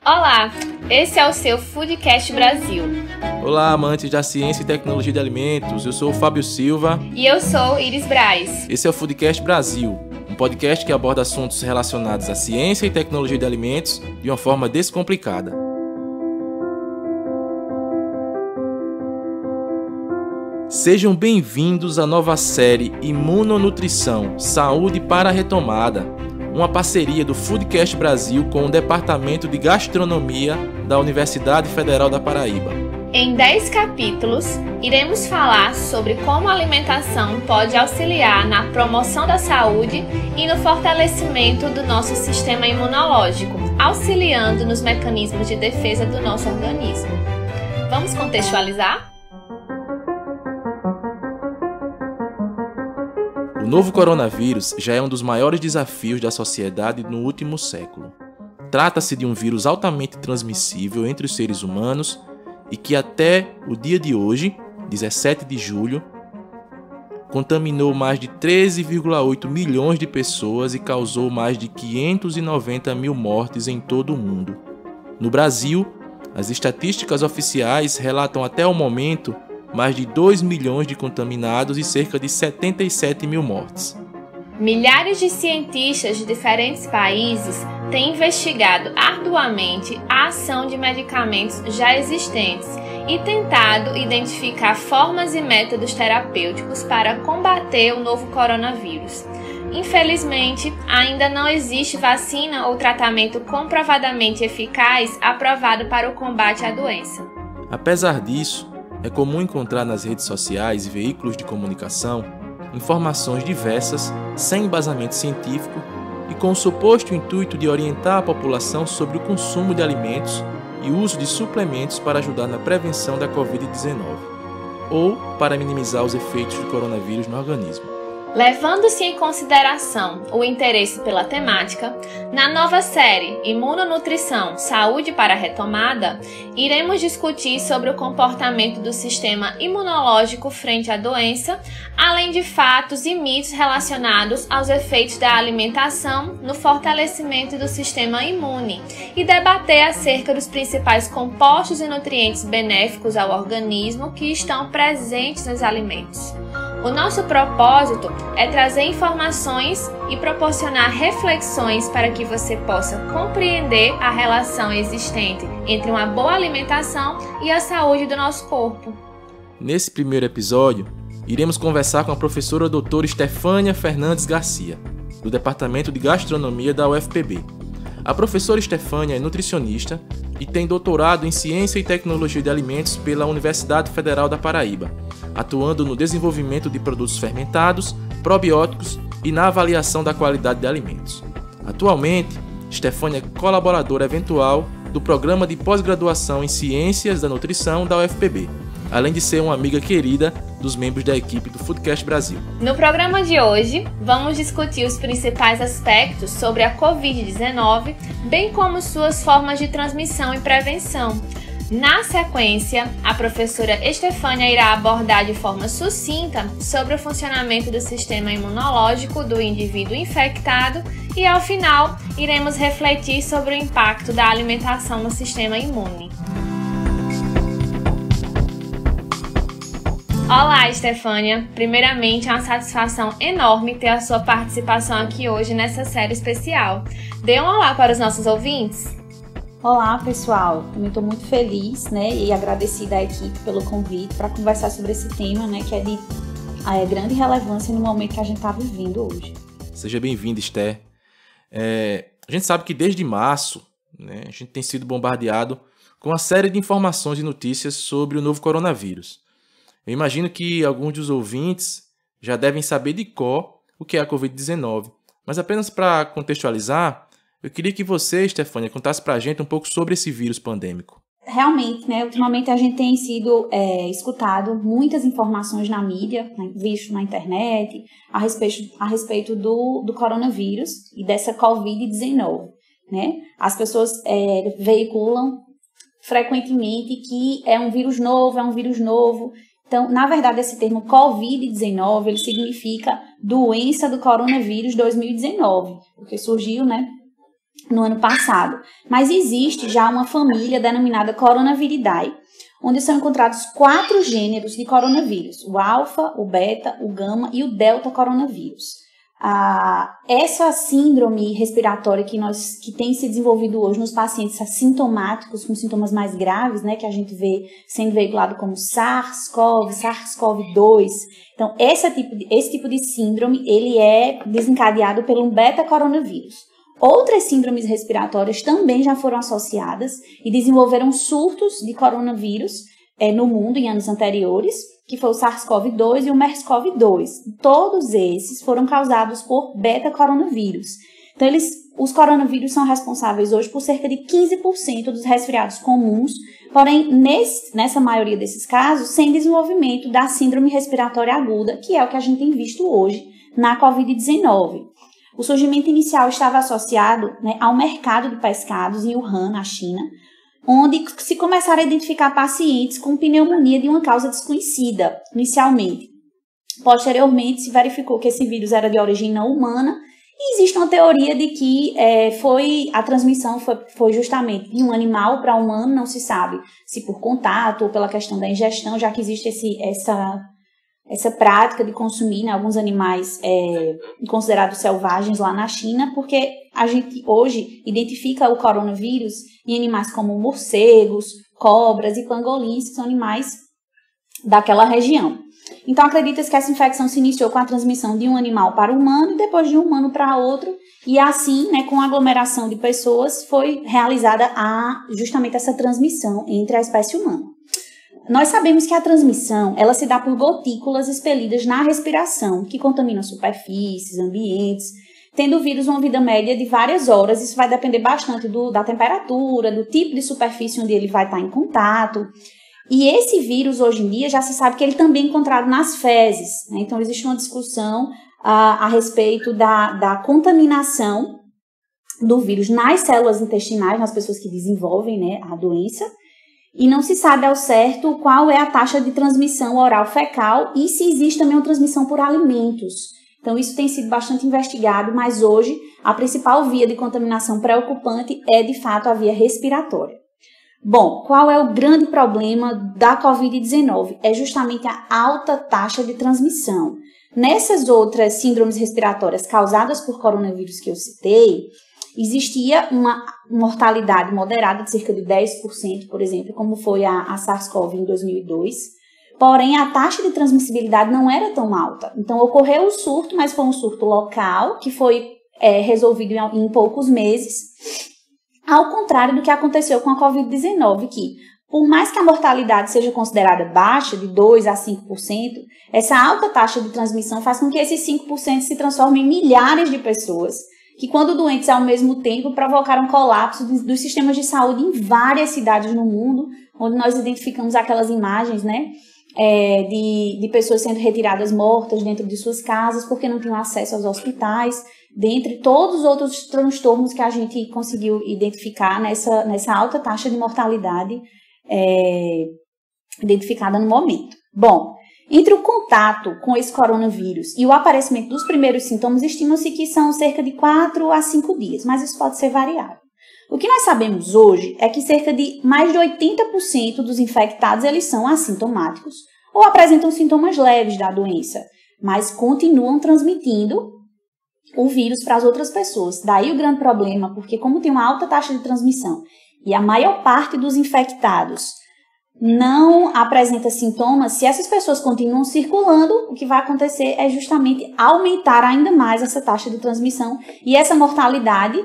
Olá, esse é o seu Foodcast Brasil. Olá, amantes da ciência e tecnologia de alimentos, eu sou o Fábio Silva. E eu sou Iris Braz. Esse é o Foodcast Brasil, um podcast que aborda assuntos relacionados à ciência e tecnologia de alimentos de uma forma descomplicada. Sejam bem-vindos à nova série Imunonutrição, Saúde para a Retomada, uma parceria do Foodcast Brasil com o Departamento de Gastronomia da Universidade Federal da Paraíba. Em 10 capítulos, iremos falar sobre como a alimentação pode auxiliar na promoção da saúde e no fortalecimento do nosso sistema imunológico, auxiliando nos mecanismos de defesa do nosso organismo. Vamos contextualizar? O novo coronavírus já é um dos maiores desafios da sociedade no último século. Trata-se de um vírus altamente transmissível entre os seres humanos e que até o dia de hoje, 17 de julho, contaminou mais de 13,8 milhões de pessoas e causou mais de 590 mil mortes em todo o mundo. No Brasil, as estatísticas oficiais relatam até o momento mais de 2 milhões de contaminados e cerca de 77 mil mortes. Milhares de cientistas de diferentes países têm investigado arduamente a ação de medicamentos já existentes e tentado identificar formas e métodos terapêuticos para combater o novo coronavírus. Infelizmente, ainda não existe vacina ou tratamento comprovadamente eficaz aprovado para o combate à doença. Apesar disso, é comum encontrar nas redes sociais e veículos de comunicação informações diversas, sem embasamento científico e com o suposto intuito de orientar a população sobre o consumo de alimentos e o uso de suplementos para ajudar na prevenção da Covid-19 ou para minimizar os efeitos do coronavírus no organismo. Levando-se em consideração o interesse pela temática, na nova série Imunonutrição, Saúde para a Retomada, iremos discutir sobre o comportamento do sistema imunológico frente à doença, além de fatos e mitos relacionados aos efeitos da alimentação no fortalecimento do sistema imune e debater acerca dos principais compostos e nutrientes benéficos ao organismo que estão presentes nos alimentos. O nosso propósito é trazer informações e proporcionar reflexões para que você possa compreender a relação existente entre uma boa alimentação e a saúde do nosso corpo. Nesse primeiro episódio, iremos conversar com a professora doutora Estefânia Fernandes Garcia, do Departamento de Gastronomia da UFPB. A professora Estefânia é nutricionista e tem doutorado em Ciência e Tecnologia de Alimentos pela Universidade Federal da Paraíba, atuando no desenvolvimento de produtos fermentados, probióticos e na avaliação da qualidade de alimentos. Atualmente, Estefânia é colaboradora eventual do Programa de Pós-Graduação em Ciências da Nutrição da UFPB, além de ser uma amiga querida dos membros da equipe do Foodcast Brasil. No programa de hoje, vamos discutir os principais aspectos sobre a Covid-19, bem como suas formas de transmissão e prevenção. Na sequência, a professora Estefânia irá abordar de forma sucinta sobre o funcionamento do sistema imunológico do indivíduo infectado e, ao final, iremos refletir sobre o impacto da alimentação no sistema imune. Olá, Estefânia! Primeiramente, é uma satisfação enorme ter a sua participação aqui hoje nessa série especial. Dê um olá para os nossos ouvintes! Olá, pessoal! Também estou muito feliz, e agradecida à equipe pelo convite para conversar sobre esse tema, que é de grande relevância no momento que a gente está vivendo hoje. Seja bem-vinda, Esther. A gente sabe que desde março, a gente tem sido bombardeado com uma série de informações e notícias sobre o novo coronavírus. Eu imagino que alguns dos ouvintes já devem saber de cor o que é a Covid-19, mas apenas para contextualizar, eu queria que você, Estefânia, contasse para a gente um pouco sobre esse vírus pandêmico. Realmente, ultimamente a gente tem sido escutado muitas informações na mídia, visto na internet, a respeito do coronavírus e dessa Covid-19. As pessoas veiculam frequentemente que é um vírus novo. Então, na verdade, esse termo Covid-19, ele significa doença do coronavírus 2019, porque surgiu, né, no ano passado. Mas existe já uma família denominada Coronaviridae, onde são encontrados 4 gêneros de coronavírus: o alfa, o beta, o gama e o delta coronavírus. Essa síndrome respiratória que tem se desenvolvido hoje nos pacientes assintomáticos, com sintomas mais graves, né, que a gente vê sendo veiculado como SARS-CoV, SARS-CoV-2. Então, esse tipo de síndrome, ele é desencadeado pelo beta-coronavírus. Outras síndromes respiratórias também já foram associadas e desenvolveram surtos de coronavírus no mundo em anos anteriores, que foi o SARS-CoV-2 e o MERS-CoV-2. Todos esses foram causados por beta-coronavírus. Então, os coronavírus são responsáveis hoje por cerca de 15% dos resfriados comuns, porém, nessa maioria desses casos, sem desenvolvimento da síndrome respiratória aguda, que é o que a gente tem visto hoje na Covid-19. O surgimento inicial estava associado, né, ao mercado de pescados em Wuhan, na China, onde se começaram a identificar pacientes com pneumonia de uma causa desconhecida, inicialmente. Posteriormente, se verificou que esse vírus era de origem não humana, e existe uma teoria de que a transmissão foi justamente de um animal para humano, não se sabe se por contato ou pela questão da ingestão, já que existe essa prática de consumir, né, alguns animais considerados selvagens lá na China, porque a gente hoje identifica o coronavírus em animais como morcegos, cobras e pangolins, que são animais daquela região. Então, acredita-se que essa infecção se iniciou com a transmissão de um animal para o humano e depois de um humano para outro, e assim, né, com a aglomeração de pessoas, foi realizada justamente essa transmissão entre a espécie humana. Nós sabemos que a transmissão, ela se dá por gotículas expelidas na respiração, que contaminam superfícies, ambientes, tendo o vírus uma vida média de várias horas. Isso vai depender bastante da temperatura, do tipo de superfície onde ele vai estar em contato. E esse vírus, hoje em dia, já se sabe que ele também é encontrado nas fezes, né? Então, existe uma discussão a respeito da contaminação do vírus nas células intestinais, nas pessoas que desenvolvem, né, a doença. E não se sabe ao certo qual é a taxa de transmissão oral fecal e se existe também uma transmissão por alimentos. Então, isso tem sido bastante investigado, mas hoje a principal via de contaminação preocupante é, de fato, a via respiratória. Bom, qual é o grande problema da Covid-19? É justamente a alta taxa de transmissão. Nessas outras síndromes respiratórias causadas por coronavírus que eu citei, existia uma mortalidade moderada de cerca de 10%, por exemplo, como foi a SARS-CoV em 2002. Porém, a taxa de transmissibilidade não era tão alta. Então, ocorreu o surto, mas foi um surto local, que foi resolvido em poucos meses, ao contrário do que aconteceu com a Covid-19, que, por mais que a mortalidade seja considerada baixa, de 2% a 5%, essa alta taxa de transmissão faz com que esses 5% se transformem em milhares de pessoas, que, quando doentes ao mesmo tempo, provocaram colapso dos sistemas de saúde em várias cidades no mundo, onde nós identificamos aquelas imagens, né, de pessoas sendo retiradas mortas dentro de suas casas porque não tinham acesso aos hospitais, dentre todos os outros transtornos que a gente conseguiu identificar nessa alta taxa de mortalidade identificada no momento. Bom, entre o contato com esse coronavírus e o aparecimento dos primeiros sintomas, estima-se que são cerca de 4 a 5 dias, mas isso pode ser variável. O que nós sabemos hoje é que cerca de mais de 80% dos infectados eles são assintomáticos ou apresentam sintomas leves da doença, mas continuam transmitindo o vírus para as outras pessoas. Daí o grande problema, porque como tem uma alta taxa de transmissão e a maior parte dos infectados não apresenta sintomas, se essas pessoas continuam circulando, o que vai acontecer é justamente aumentar ainda mais essa taxa de transmissão e essa mortalidade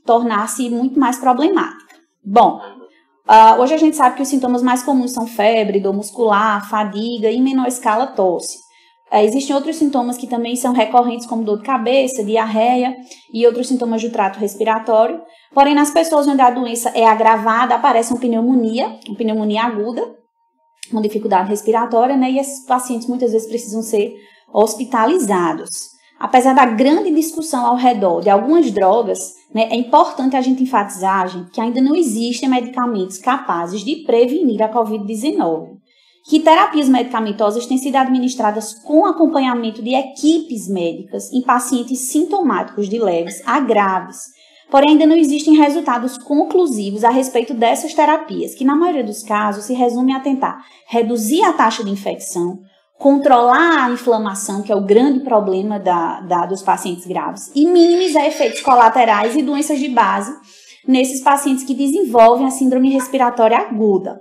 tornar-se muito mais problemática. Bom, hoje a gente sabe que os sintomas mais comuns são febre, dor muscular, fadiga e, em menor escala, tosse. Existem outros sintomas que também são recorrentes, como dor de cabeça, diarreia e outros sintomas do trato respiratório. Porém, nas pessoas onde a doença é agravada, aparece uma pneumonia aguda, uma dificuldade respiratória, né? E esses pacientes muitas vezes precisam ser hospitalizados. apesar da grande discussão ao redor de algumas drogas, né, é importante a gente enfatizar, gente, que ainda não existem medicamentos capazes de prevenir a Covid-19. Que terapias medicamentosas têm sido administradas com acompanhamento de equipes médicas em pacientes sintomáticos de leves a graves. Porém, ainda não existem resultados conclusivos a respeito dessas terapias, que na maioria dos casos se resume a tentar reduzir a taxa de infecção, controlar a inflamação, que é o grande problema dos pacientes graves, e minimizar efeitos colaterais e doenças de base nesses pacientes que desenvolvem a síndrome respiratória aguda.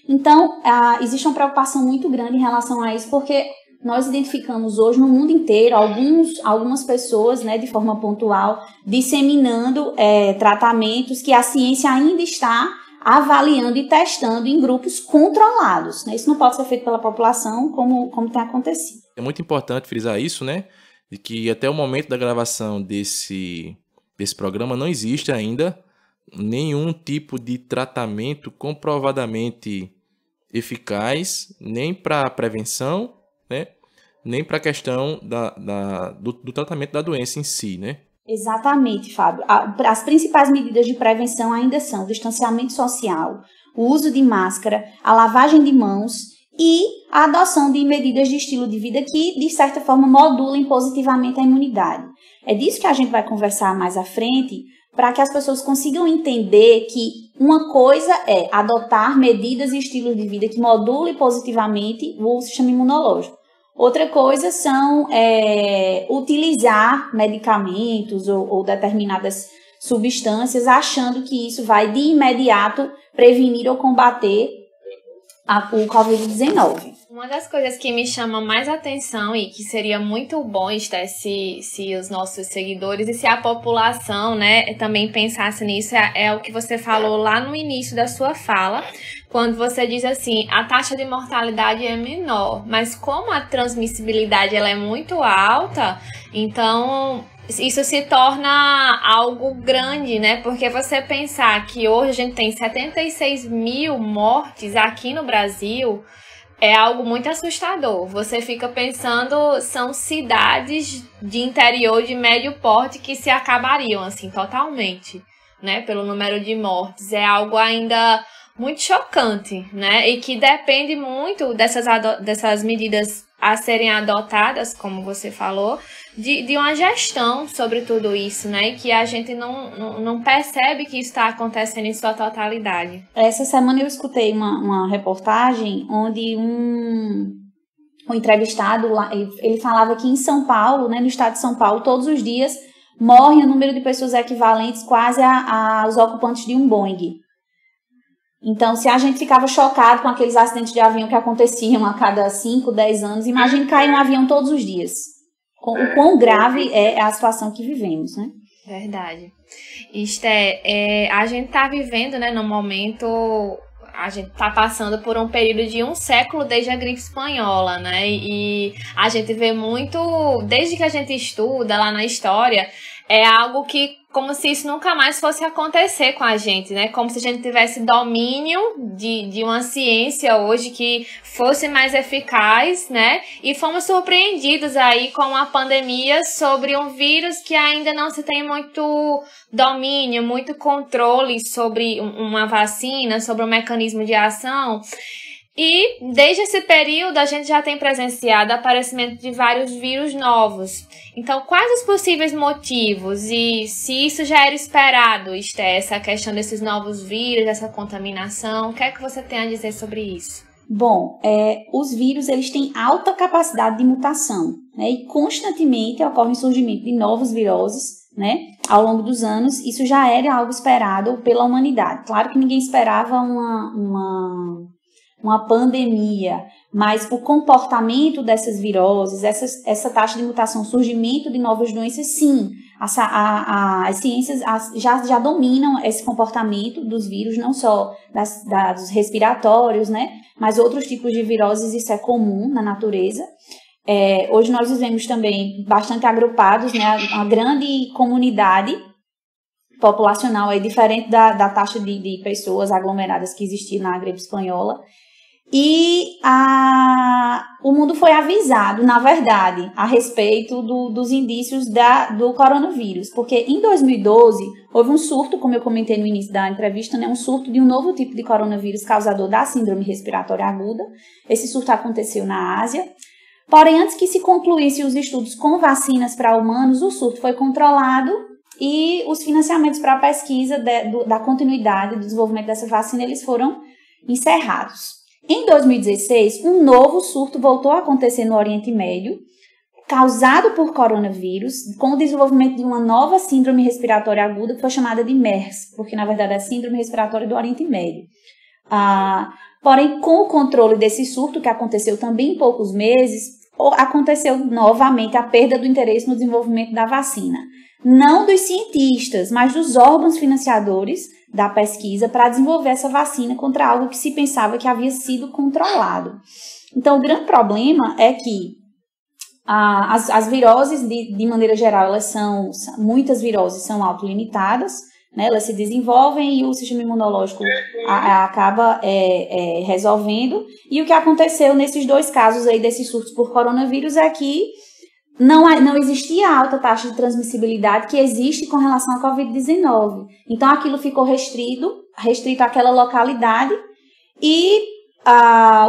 Então, existe uma preocupação muito grande em relação a isso, porque nós identificamos hoje no mundo inteiro algumas pessoas, né, de forma pontual, disseminando tratamentos que a ciência ainda está avaliando e testando em grupos controlados, né? Isso não pode ser feito pela população como tem acontecido. É muito importante frisar isso, né? De que até o momento da gravação desse programa não existe ainda nenhum tipo de tratamento comprovadamente eficaz, nem para prevenção, né? Nem para a questão do tratamento da doença em si, né? Exatamente, Fábio. As principais medidas de prevenção ainda são o distanciamento social, o uso de máscara, a lavagem de mãos e a adoção de medidas de estilo de vida que, de certa forma, modulem positivamente a imunidade. É disso que a gente vai conversar mais à frente, para que as pessoas consigam entender que uma coisa é adotar medidas e estilos de vida que modulem positivamente o sistema imunológico. Outra coisa são utilizar medicamentos ou determinadas substâncias achando que isso vai de imediato prevenir ou combater o Covid-19. Uma das coisas que me chama mais atenção e que seria muito bom, Esther, se os nossos seguidores e se a população, né, também pensasse nisso, é o que você falou lá no início da sua fala, quando você diz assim, a taxa de mortalidade é menor, mas como a transmissibilidade ela é muito alta, então isso se torna algo grande, né? Porque você pensar que hoje a gente tem 76 mil mortes aqui no Brasil é algo muito assustador. Você fica pensando, são cidades de interior de médio porte que se acabariam, assim, totalmente, né? Pelo número de mortes. É algo ainda muito chocante, né? E que depende muito dessas medidas a serem adotadas, como você falou, de uma gestão sobre tudo isso, né? E que a gente não percebe que isso está acontecendo em sua totalidade. Essa semana eu escutei uma reportagem onde um entrevistado, ele falava que em São Paulo, né, no estado de São Paulo, todos os dias morre um número de pessoas equivalentes quase aos ocupantes de um Boeing. Então, se a gente ficava chocado com aqueles acidentes de avião que aconteciam a cada 5, 10 anos, imagine cair um avião todos os dias. O quão grave é a situação que vivemos, né? Verdade. Esther, a gente está vivendo, né, no momento, a gente está passando por um período de 1 século desde a gripe espanhola, né? E a gente vê muito, desde que a gente estuda lá na história, é algo que, como se isso nunca mais fosse acontecer com a gente, né? Como se a gente tivesse domínio de uma ciência hoje que fosse mais eficaz, né? E fomos surpreendidos aí com a pandemia sobre um vírus que ainda não se tem muito domínio, muito controle sobre uma vacina, sobre um mecanismo de ação. E desde esse período a gente já tem presenciado o aparecimento de vários vírus novos. Então, quais os possíveis motivos e se isso já era esperado, Esther, essa questão desses novos vírus, essa contaminação? O que é que você tem a dizer sobre isso? Bom, os vírus eles têm alta capacidade de mutação, né? E constantemente ocorre o surgimento de novos viroses, né? Ao longo dos anos, isso já era algo esperado pela humanidade. Claro que ninguém esperava uma pandemia, mas o comportamento dessas viroses, essa taxa de mutação, surgimento de novas doenças, sim, as ciências já dominam esse comportamento dos vírus, não só dos respiratórios, né, mas outros tipos de viroses, isso é comum na natureza. Hoje nós vivemos também bastante agrupados, né, uma grande comunidade populacional, diferente da taxa de pessoas aglomeradas que existia na gripe espanhola. E o mundo foi avisado, na verdade, a respeito dos indícios do coronavírus, porque em 2012 houve um surto, como eu comentei no início da entrevista, né, um surto de um novo tipo de coronavírus causador da síndrome respiratória aguda. Esse surto aconteceu na Ásia. Porém, antes que se concluíssem os estudos com vacinas para humanos, o surto foi controlado e os financiamentos para a pesquisa da continuidade do desenvolvimento dessa vacina, eles foram encerrados. Em 2016, um novo surto voltou a acontecer no Oriente Médio, causado por coronavírus, com o desenvolvimento de uma nova síndrome respiratória aguda, que foi chamada de MERS, porque na verdade é a síndrome respiratória do Oriente Médio. Porém, com o controle desse surto, que aconteceu também em poucos meses, aconteceu novamente a perda do interesse no desenvolvimento da vacina. Não dos cientistas, mas dos órgãos financiadores da pesquisa para desenvolver essa vacina contra algo que se pensava que havia sido controlado. Então, o grande problema é que as viroses, de maneira geral, muitas viroses são autolimitadas, né? Elas se desenvolvem e o sistema imunológico acaba resolvendo. E o que aconteceu nesses dois casos aí desses surtos por coronavírus é que não existia a alta taxa de transmissibilidade que existe com relação à Covid-19. Então, aquilo ficou restrito àquela localidade e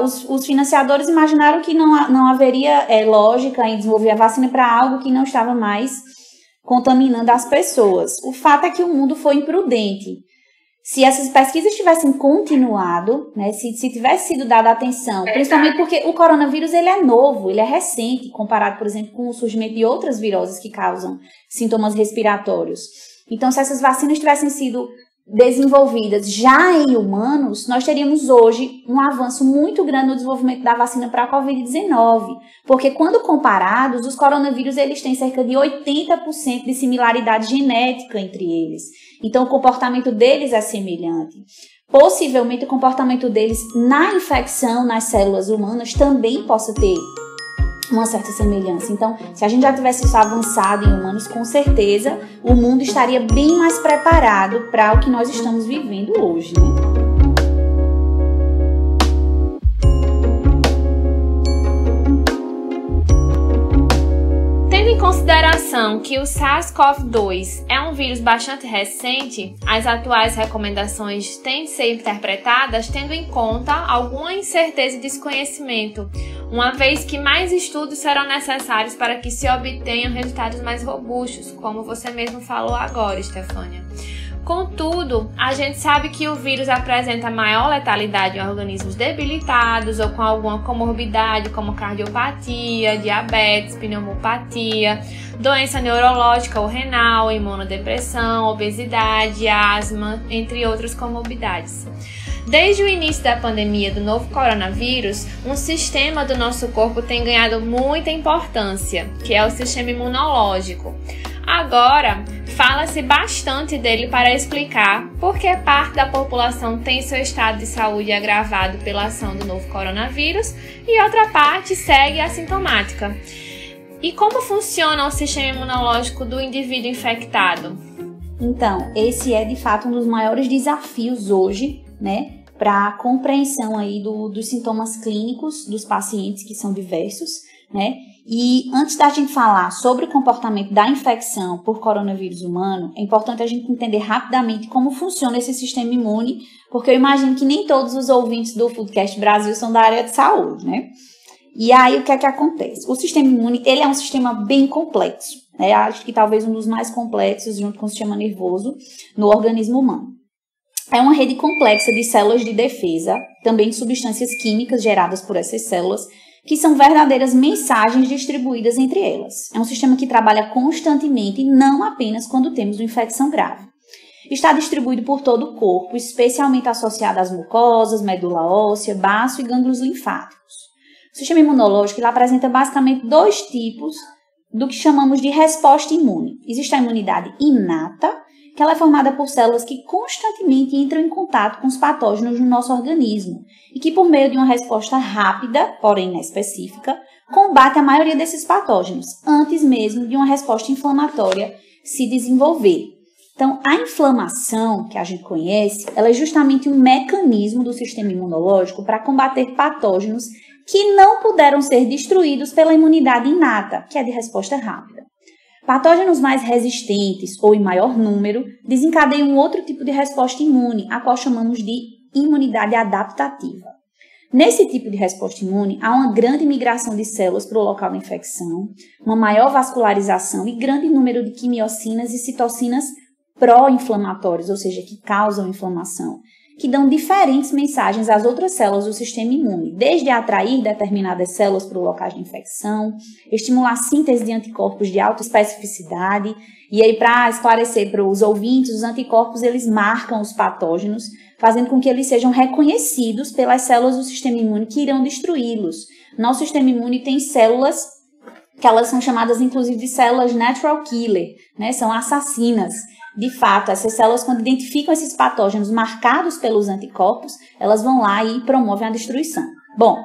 os financiadores imaginaram que não haveria lógica em desenvolver a vacina para algo que não estava mais contaminando as pessoas. O fato é que o mundo foi imprudente. Se essas pesquisas tivessem continuado, né, se tivesse sido dada atenção, principalmente porque o coronavírus ele é novo, ele é recente, comparado, por exemplo, com o surgimento de outras viroses que causam sintomas respiratórios. Então, se essas vacinas tivessem sido desenvolvidas já em humanos, nós teríamos hoje um avanço muito grande no desenvolvimento da vacina para a Covid-19, porque quando comparados, os coronavírus eles têm cerca de 80% de similaridade genética entre eles. Então, o comportamento deles é semelhante. Possivelmente, o comportamento deles na infecção nas células humanas também possa ter uma certa semelhança. Então, se a gente já tivesse isso avançado em humanos, com certeza o mundo estaria bem mais preparado para o que nós estamos vivendo hoje, né? Tendo em consideração que o SARS-CoV-2 é um vírus bastante recente, as atuais recomendações têm de ser interpretadas tendo em conta alguma incerteza e desconhecimento, uma vez que mais estudos serão necessários para que se obtenham resultados mais robustos, como você mesmo falou agora, Estefânia. Contudo, a gente sabe que o vírus apresenta maior letalidade em organismos debilitados ou com alguma comorbidade, como cardiopatia, diabetes, pneumopatia, doença neurológica ou renal, imunodepressão, obesidade, asma, entre outras comorbidades. Desde o início da pandemia do novo coronavírus, um sistema do nosso corpo tem ganhado muita importância, que é o sistema imunológico. Agora, fala-se bastante dele para explicar por que parte da população tem seu estado de saúde agravado pela ação do novo coronavírus e outra parte segue assintomática. E como funciona o sistema imunológico do indivíduo infectado? Então, esse é de fato um dos maiores desafios hoje, né, para a compreensão aí dos sintomas clínicos dos pacientes, que são diversos, né? E antes da gente falar sobre o comportamento da infecção por coronavírus humano, é importante a gente entender rapidamente como funciona esse sistema imune, porque eu imagino que nem todos os ouvintes do Foodcast Brasil são da área de saúde, né? E aí, o que é que acontece? O sistema imune, ele é um sistema bem complexo, né? Acho que talvez um dos mais complexos, junto com o sistema nervoso, no organismo humano. É uma rede complexa de células de defesa, também de substâncias químicas geradas por essas células, que são verdadeiras mensagens distribuídas entre elas. É um sistema que trabalha constantemente, não apenas quando temos uma infecção grave. Está distribuído por todo o corpo, especialmente associado às mucosas, medula óssea, baço e gânglios linfáticos. O sistema imunológico ele apresenta basicamente dois tipos do que chamamos de resposta imune. Existe a imunidade inata, que ela é formada por células que constantemente entram em contato com os patógenos no nosso organismo e que, por meio de uma resposta rápida, porém inespecífica, combate a maioria desses patógenos, antes mesmo de uma resposta inflamatória se desenvolver. Então, a inflamação, que a gente conhece, ela é justamente um mecanismo do sistema imunológico para combater patógenos que não puderam ser destruídos pela imunidade inata, que é de resposta rápida. Patógenos mais resistentes ou em maior número desencadeiam um outro tipo de resposta imune, a qual chamamos de imunidade adaptativa. Nesse tipo de resposta imune, há uma grande migração de células para o local da infecção, uma maior vascularização e grande número de quimiocinas e citocinas pró-inflamatórios, ou seja, que causam inflamação, que dão diferentes mensagens às outras células do sistema imune, desde atrair determinadas células para o local de infecção, estimular a síntese de anticorpos de alta especificidade, e aí para esclarecer para os ouvintes, os anticorpos eles marcam os patógenos, fazendo com que eles sejam reconhecidos pelas células do sistema imune que irão destruí-los. Nosso sistema imune tem células que elas são chamadas inclusive de células natural killer, né? São assassinas. De fato, essas células, quando identificam esses patógenos marcados pelos anticorpos, elas vão lá e promovem a destruição. Bom,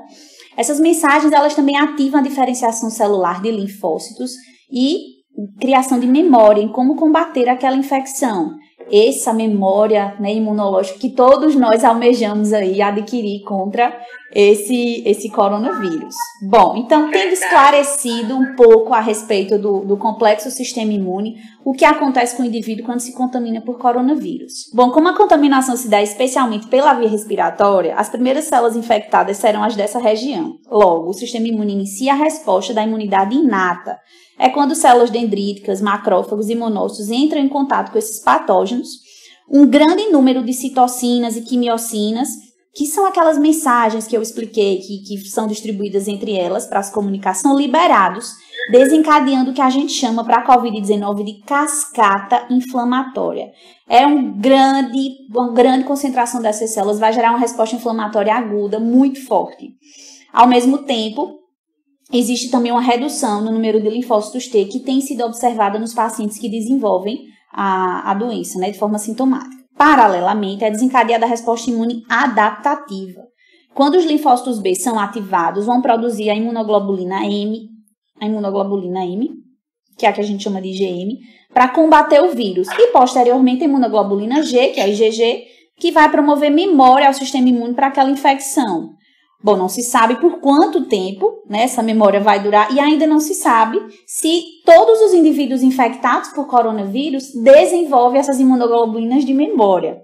essas mensagens elas também ativam a diferenciação celular de linfócitos e criação de memória em como combater aquela infecção. Essa memória, né, imunológica que todos nós almejamos aí adquirir contra esse coronavírus. Bom, então, tendo esclarecido um pouco a respeito do complexo sistema imune, o que acontece com o indivíduo quando se contamina por coronavírus? Bom, como a contaminação se dá especialmente pela via respiratória, as primeiras células infectadas serão as dessa região. Logo, o sistema imune inicia a resposta da imunidade inata. É quando células dendríticas, macrófagos e monócitos entram em contato com esses patógenos, um grande número de citocinas e quimiocinas, que são aquelas mensagens que eu expliquei, que são distribuídas entre elas para as comunicações, são liberados, desencadeando o que a gente chama para a Covid-19 de cascata inflamatória. Uma grande concentração dessas células vai gerar uma resposta inflamatória aguda muito forte. Ao mesmo tempo, existe também uma redução no número de linfócitos T que tem sido observada nos pacientes que desenvolvem a doença, né, de forma sintomática. Paralelamente, é desencadeada a resposta imune adaptativa. Quando os linfócitos B são ativados, vão produzir a imunoglobulina M, que é a que a gente chama de IgM, para combater o vírus. E, posteriormente, a imunoglobulina G, que é a IgG, que vai promover memória ao sistema imune para aquela infecção. Bom, não se sabe por quanto tempo, né, essa memória vai durar e ainda não se sabe se todos os indivíduos infectados por coronavírus desenvolvem essas imunoglobulinas de memória.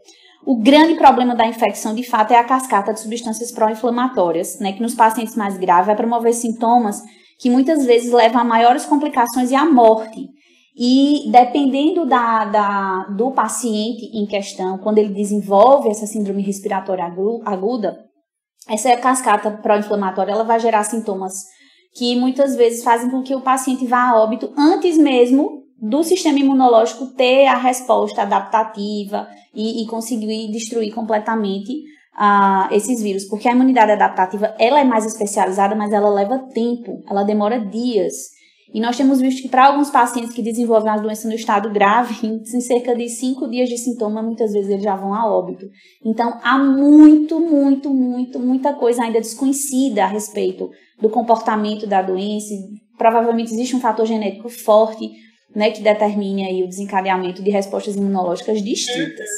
O grande problema da infecção, de fato, é a cascata de substâncias pró-inflamatórias, né, que nos pacientes mais graves vai promover sintomas que muitas vezes levam a maiores complicações e à morte. E dependendo do paciente em questão, quando ele desenvolve essa síndrome respiratória aguda, essa cascata pró-inflamatória ela vai gerar sintomas que muitas vezes fazem com que o paciente vá a óbito antes mesmo do sistema imunológico ter a resposta adaptativa e conseguir destruir completamente esses vírus. Porque a imunidade adaptativa ela é mais especializada, mas ela leva tempo, ela demora dias. E nós temos visto que para alguns pacientes que desenvolvem a doença no estado grave, em cerca de 5 dias de sintoma, muitas vezes eles já vão a óbito. Então, há muita coisa ainda desconhecida a respeito do comportamento da doença. Provavelmente existe um fator genético forte, né, que determine aí o desencadeamento de respostas imunológicas distintas.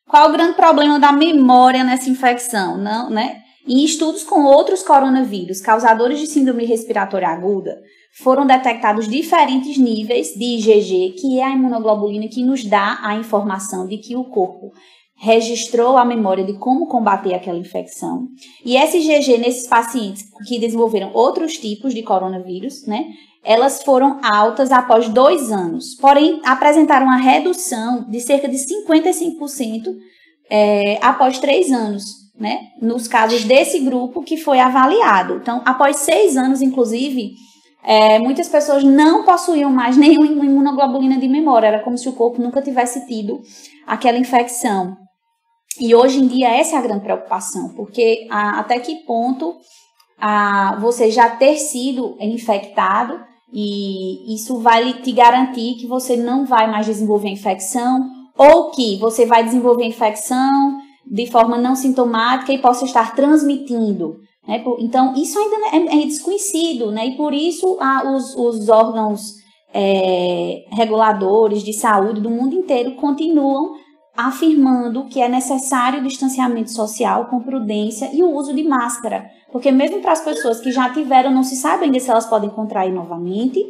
Qual é o grande problema da memória nessa infecção? Não, né? Em estudos com outros coronavírus causadores de síndrome respiratória aguda, foram detectados diferentes níveis de IgG, que é a imunoglobulina que nos dá a informação de que o corpo registrou a memória de como combater aquela infecção. E essa IgG nesses pacientes que desenvolveram outros tipos de coronavírus, né, elas foram altas após 2 anos, porém apresentaram uma redução de cerca de 55% após 3 anos. Né, nos casos desse grupo que foi avaliado. Então, após 6 anos, inclusive, muitas pessoas não possuíam mais nenhuma imunoglobulina de memória. Era como se o corpo nunca tivesse tido aquela infecção. E hoje em dia essa é a grande preocupação, porque até que ponto você já ter sido infectado e isso vai te garantir que você não vai mais desenvolver a infecção ou que você vai desenvolver a infecção de forma não sintomática e possa estar transmitindo, né? Então, isso ainda é desconhecido, né? E por isso os órgãos reguladores de saúde do mundo inteiro continuam afirmando que é necessário o distanciamento social com prudência e o uso de máscara, porque mesmo para as pessoas que já tiveram, não se sabe ainda se elas podem contrair novamente.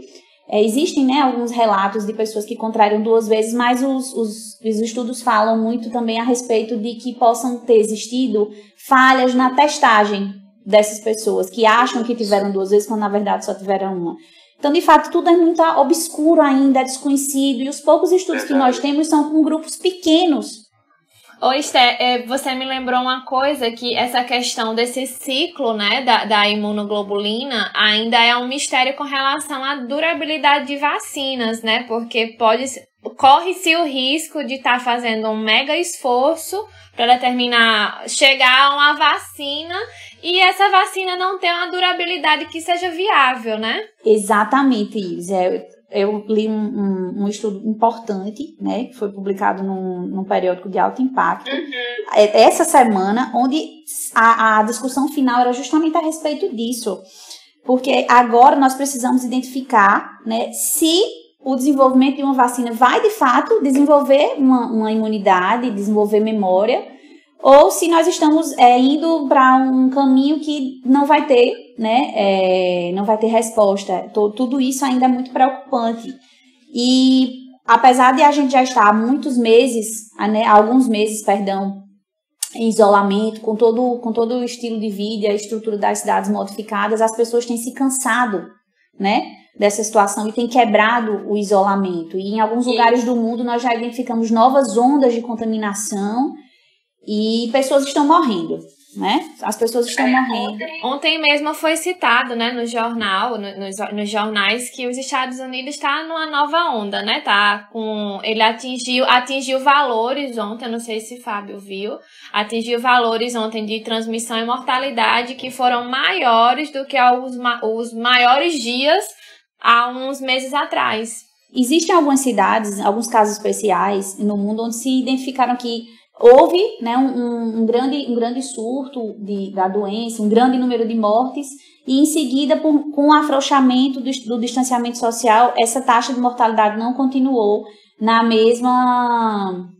Existem, né, alguns relatos de pessoas que contraíram 2 vezes, mas os estudos falam muito também a respeito de que possam ter existido falhas na testagem dessas pessoas, que acham que tiveram 2 vezes, quando na verdade só tiveram 1. Então, de fato, tudo é muito obscuro ainda, é desconhecido, e os poucos estudos que nós temos são com grupos pequenos. Ô, Esté, você me lembrou uma coisa, que essa questão desse ciclo, né, da imunoglobulina ainda é um mistério com relação à durabilidade de vacinas, né, porque corre-se o risco de estar fazendo um mega esforço para chegar a uma vacina e essa vacina não ter uma durabilidade que seja viável, né? Exatamente, Iris. Eu li um estudo importante, né, que foi publicado num periódico de alto impacto, essa semana, onde a discussão final era justamente a respeito disso. Porque agora nós precisamos identificar, né, se o desenvolvimento de uma vacina vai, de fato, desenvolver uma imunidade, desenvolver memória, ou se nós estamos indo para um caminho que não vai ter, né, não vai ter resposta. Tudo isso ainda é muito preocupante. E apesar de a gente já estar há alguns meses, em isolamento, com todo o estilo de vida e a estrutura das cidades modificadas, as pessoas têm se cansado, né, dessa situação e têm quebrado o isolamento. E em alguns lugares do mundo nós já identificamos novas ondas de contaminação e pessoas estão morrendo, né? As pessoas estão morrendo. Ontem mesmo foi citado, né, no jornal, nos jornais, que os Estados Unidos está numa nova onda, né? Ele atingiu valores ontem, eu não sei se Fábio viu, atingiu valores ontem de transmissão e mortalidade que foram maiores do que os maiores dias há uns meses atrás. Existem algumas cidades, alguns casos especiais no mundo onde se identificaram que houve, né, um grande surto da doença, um grande número de mortes, e em seguida, com o afrouxamento do distanciamento social, essa taxa de mortalidade não continuou na mesma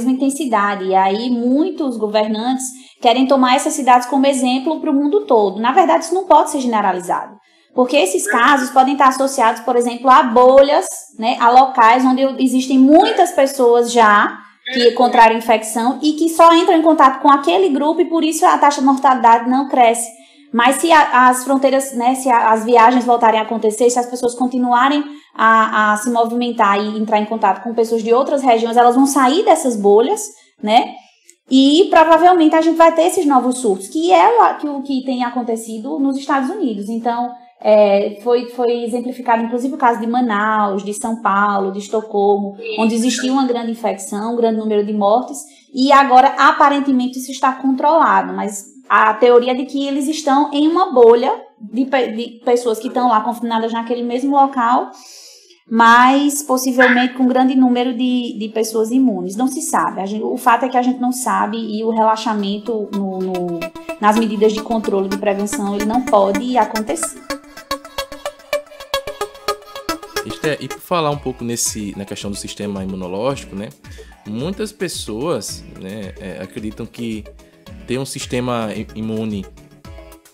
intensidade. E aí muitos governantes querem tomar essas cidades como exemplo para o mundo todo. Na verdade, isso não pode ser generalizado, porque esses casos podem estar associados, por exemplo, a bolhas, né, a locais onde existem muitas pessoas já que contraram infecção e que só entram em contato com aquele grupo e por isso a taxa de mortalidade não cresce. Mas se as fronteiras, né, se as viagens voltarem a acontecer, se as pessoas continuarem a se movimentar e entrar em contato com pessoas de outras regiões, elas vão sair dessas bolhas, né? E provavelmente a gente vai ter esses novos surtos, que é o que tem acontecido nos Estados Unidos. Então, foi exemplificado inclusive o caso de Manaus, de São Paulo, de Estocolmo, onde existia uma grande infecção, um grande número de mortes, e agora aparentemente isso está controlado, mas a teoria é de que eles estão em uma bolha de pessoas que estão lá confinadas naquele mesmo local, mas possivelmente com um grande número de pessoas imunes. Não se sabe. O fato é que a gente não sabe, e o relaxamento nas medidas de controle de prevenção ele não pode acontecer. E por falar um pouco na questão do sistema imunológico, né? Muitas pessoas, né, acreditam que ter um sistema imune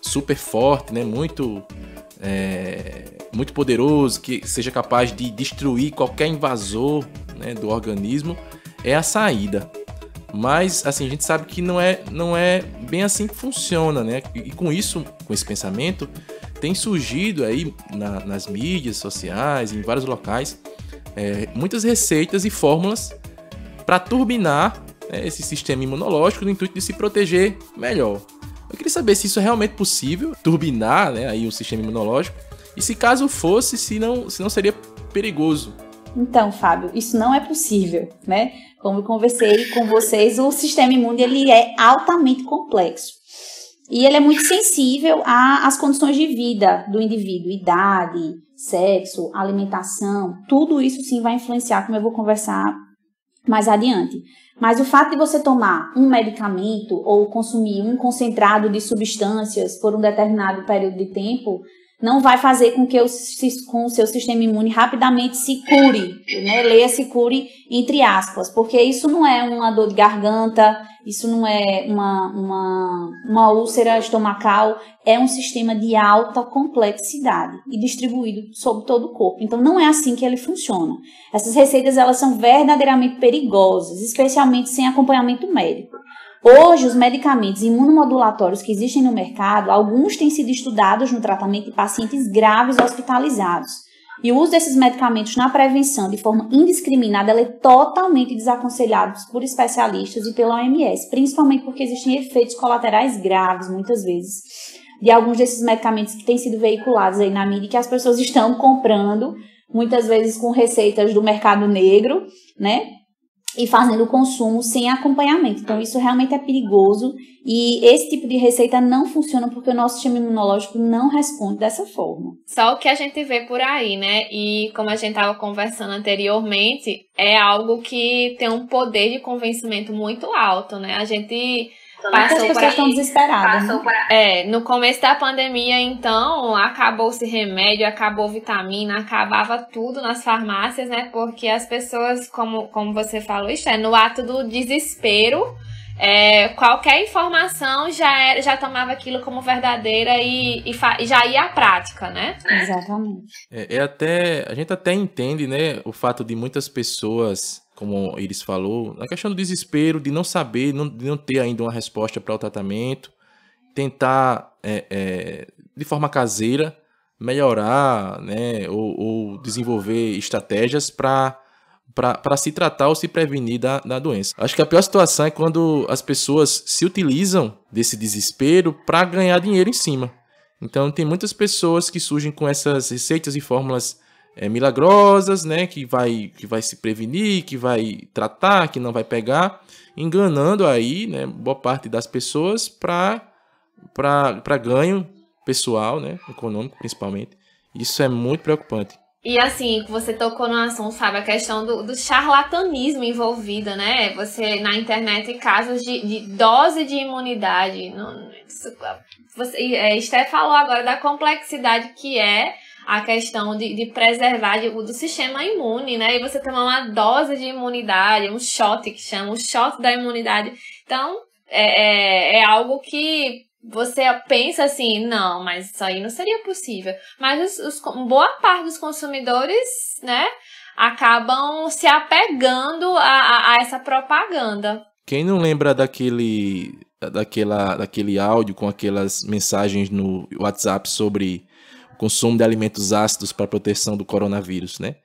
super forte, né, muito poderoso, que seja capaz de destruir qualquer invasor, né, do organismo, é a saída. Mas assim, a gente sabe que não é bem assim que funciona, né? E com esse pensamento, tem surgido aí nas mídias sociais, em vários locais, muitas receitas e fórmulas para turbinar, né, esse sistema imunológico no intuito de se proteger melhor. Eu queria saber se isso é realmente possível, turbinar, né, aí o sistema imunológico, e se caso fosse, se não seria perigoso. Então, Fábio, isso não é possível, né? Como eu conversei com vocês, o sistema imune ele é altamente complexo. E ele é muito sensível às condições de vida do indivíduo, idade, sexo, alimentação, tudo isso sim vai influenciar, como eu vou conversar mais adiante. Mas o fato de você tomar um medicamento ou consumir um concentrado de substâncias por um determinado período de tempo não vai fazer com que o seu sistema imune rapidamente se cure, né? Leia se cure entre aspas, porque isso não é uma dor de garganta, isso não é uma úlcera estomacal, é um sistema de alta complexidade e distribuído sobre todo o corpo. Então não é assim que ele funciona. Essas receitas elas são verdadeiramente perigosas, especialmente sem acompanhamento médico. Hoje, os medicamentos imunomodulatórios que existem no mercado, alguns têm sido estudados no tratamento de pacientes graves hospitalizados. E o uso desses medicamentos na prevenção de forma indiscriminada ela é totalmente desaconselhado por especialistas e pela OMS, principalmente porque existem efeitos colaterais graves, muitas vezes, de alguns desses medicamentos que têm sido veiculados aí na mídia e que as pessoas estão comprando, muitas vezes com receitas do mercado negro, né? E fazendo o consumo sem acompanhamento. Então, isso realmente é perigoso e esse tipo de receita não funciona porque o nosso sistema imunológico não responde dessa forma. Só o que a gente vê por aí, né? E como a gente estava conversando anteriormente, é algo que tem um poder de convencimento muito alto, né? A gente... As pessoas estão desesperadas. Né? No começo da pandemia, então, acabou-se remédio, acabou vitamina, acabava tudo nas farmácias, né? Porque as pessoas, como você falou, no ato do desespero, qualquer informação já tomava aquilo como verdadeira e já ia à prática, né? Exatamente. A gente até entende, né, o fato de muitas pessoas, como Iris falou, na questão do desespero, de não saber, de não ter ainda uma resposta para o tratamento, tentar, de forma caseira, melhorar, né, ou desenvolver estratégias para se tratar ou se prevenir da doença. Acho que a pior situação é quando as pessoas se utilizam desse desespero para ganhar dinheiro em cima. Então, tem muitas pessoas que surgem com essas receitas e fórmulas milagrosas, né, que vai se prevenir, que vai tratar, que não vai pegar, enganando aí, né, boa parte das pessoas para ganho pessoal, né, econômico principalmente. Isso é muito preocupante. E assim, você tocou no assunto, sabe, a questão do charlatanismo envolvido, né? Você, na internet, casos de dose de imunidade. Esther falou agora da complexidade que é a questão de preservar do sistema imune, né? E você tomar uma dose de imunidade, um shot que chama, um shot da imunidade. Então, é algo que você pensa assim, não, mas isso aí não seria possível. Mas boa parte dos consumidores, né, acabam se apegando a essa propaganda. Quem não lembra daquele áudio com aquelas mensagens no WhatsApp sobre consumo de alimentos ácidos para proteção do coronavírus, né?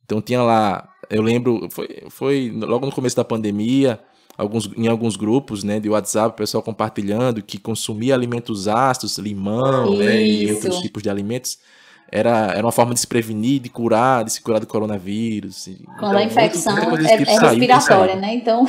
Então tinha lá, eu lembro, foi logo no começo da pandemia, em alguns grupos, né, de WhatsApp, o pessoal compartilhando que consumir alimentos ácidos, limão, né, e outros tipos de alimentos, era uma forma de se prevenir, de se curar do coronavírus. Quando a infecção é respiratória, né? Então,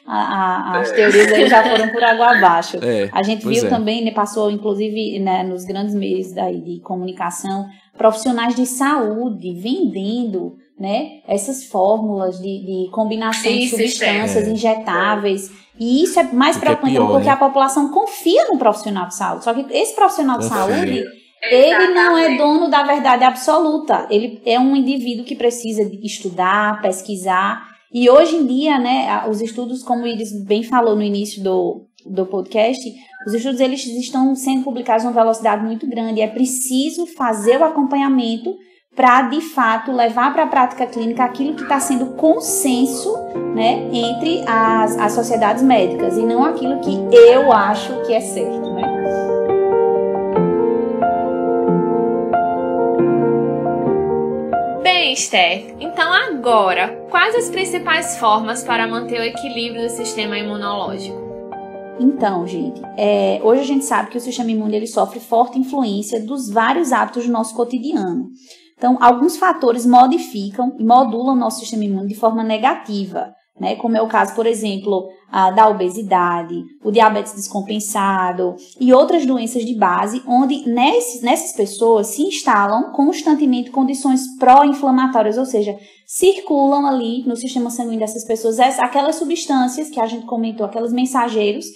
as teorias aí já foram por água abaixo. A gente viu também, né, passou inclusive, né, nos grandes meios daí de comunicação, profissionais de saúde vendendo, né, essas fórmulas de combinação de substâncias injetáveis. E isso é mais preocupante porque a população confia no profissional de saúde. Só que esse profissional de saúde, ele não é dono da verdade absoluta. Ele é um indivíduo que precisa de estudar, pesquisar. E hoje em dia, né, os estudos, como o Iris bem falou no início do podcast, os estudos eles estão sendo publicados numa velocidade muito grande. É preciso fazer o acompanhamento para, de fato, levar para a prática clínica aquilo que está sendo consenso, né, entre as sociedades médicas e não aquilo que eu acho que é certo, né? Bem, Esther, então agora, quais as principais formas para manter o equilíbrio do sistema imunológico? Então, gente, hoje a gente sabe que o sistema imune ele sofre forte influência dos vários hábitos do nosso cotidiano. Então, alguns fatores modificam e modulam o nosso sistema imune de forma negativa, né? Como é o caso, por exemplo, da obesidade, o diabetes descompensado e outras doenças de base, onde nessas pessoas se instalam constantemente condições pró-inflamatórias, ou seja, circulam ali no sistema sanguíneo dessas pessoas aquelas substâncias que a gente comentou, aqueles mensageiros